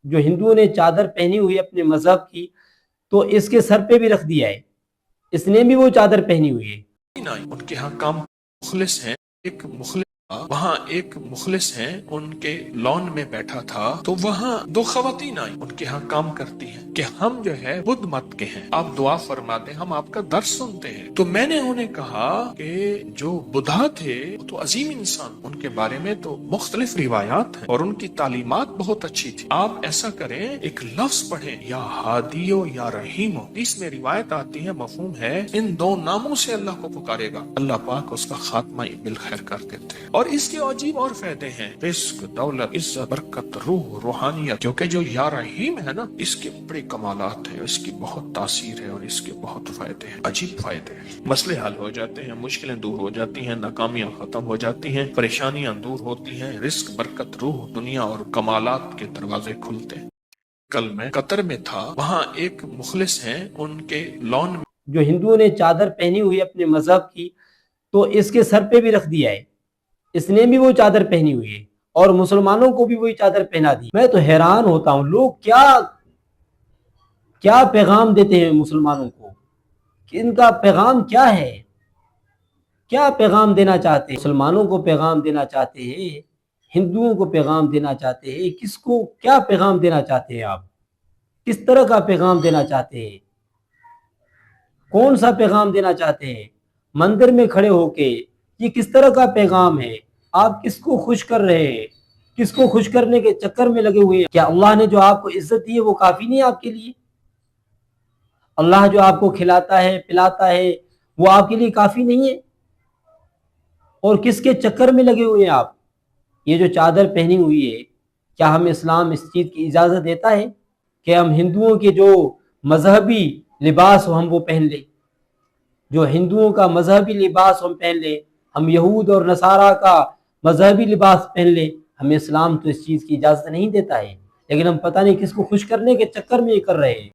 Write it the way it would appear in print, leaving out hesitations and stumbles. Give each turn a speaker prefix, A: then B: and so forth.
A: جو ہندوؤں نے چادر پہنی ہوئی اپنے مذہب کی، تو اس کے سر پہ بھی رکھ دیا ہے، اس نے بھی وہ چادر پہنی ہوئی ہے۔
B: ان کے ہاں کام مخلص ہیں، ایک مخلص وہاں ایک مخلص ہیں، ان کے لان میں بیٹھا تھا تو وہاں دو خواتین آئیں، ان کے ہاں کام کرتی ہیں کہ ہم جو ہے بدھ مت کے ہیں، آپ دعا فرما دیں، ہم آپ کا درس سنتے ہیں۔ تو میں نے انہیں کہا کہ جو بدھا تھے وہ تو عظیم انسان، ان کے بارے میں تو مختلف روایات ہیں اور ان کی تعلیمات بہت اچھی تھی، آپ ایسا کریں ایک لفظ پڑھیں، یا ہادیو یا رحیمو، اس میں روایت آتی ہے، مفہوم ہے ان دو ناموں سے اللہ کو پکارے گا، اللہ پاک اس کا خاتمہ بالخیر کر دیتے ہیں۔ اور اس کے عجیب اور فائدے ہیں، رزق، دولت، عزت، برکت، روح، روحانیت، کیونکہ جو یا رحیم ہے نا، اس کے بڑے کمالات ہیں، اس کی بہت تاثیر ہے اور اس کے بہت فائدے ہیں، عجیب فائدے ہیں، مسئلے حل ہو جاتے ہیں، مشکلیں دور ہو جاتی ہیں، ناکامیاں ختم ہو جاتی ہیں، پریشانیاں دور ہوتی ہیں، رزق، برکت، روح، دنیا اور کمالات کے دروازے کھلتے ہیں۔ کل میں قطر میں تھا، وہاں ایک مخلص ہیں، ان کے لان میں
A: جو ہندوؤں نے چادر پہنی ہوئی اپنے مذہب کی، تو اس کے سر پہ بھی رکھ دیا ہے، اس نے بھی وہ چادر پہنی ہوئی ہے اور مسلمانوں کو بھی وہی چادر پہنا دی۔ میں تو حیران ہوتا ہوں، لوگ کیا پیغام دیتے ہیں مسلمانوں کو، کہ ان کا پیغام کیا ہے، کیا پیغام دینا چاہتے ہیں؟ مسلمانوں کو پیغام دینا چاہتے ہیں، ہندوؤں کو پیغام دینا چاہتے ہیں، کس کو کیا پیغام دینا چاہتے ہیں؟ آپ کس طرح کا پیغام دینا چاہتے ہیں؟ کون سا پیغام دینا چاہتے ہیں؟ مندر میں کھڑے ہو کے یہ کس طرح کا پیغام ہے؟ آپ کس کو خوش کر رہے ہیں؟ کس کو خوش کرنے کے چکر میں لگے ہوئے ہیں؟ کیا اللہ نے جو آپ کو عزت دی ہے وہ کافی نہیں ہے آپ کے لیے؟ اللہ جو آپ کو کھلاتا ہے پلاتا ہے وہ آپ کے لیے کافی نہیں ہے؟ اور کس کے چکر میں لگے ہوئے ہیں آپ؟ یہ جو چادر پہنی ہوئی ہے، کیا ہم اسلام اس چیز کی اجازت دیتا ہے کہ ہم ہندوؤں کے جو مذہبی لباس ہو ہم وہ پہن لیں؟ جو ہندوؤں کا مذہبی لباس ہم پہن لیں، ہم یہود اور نصارہ کا مذہبی لباس پہن لیں؟ ہمیں اسلام تو اس چیز کی اجازت نہیں دیتا ہے، لیکن ہم پتہ نہیں کس کو خوش کرنے کے چکر میں یہ کر رہے ہیں۔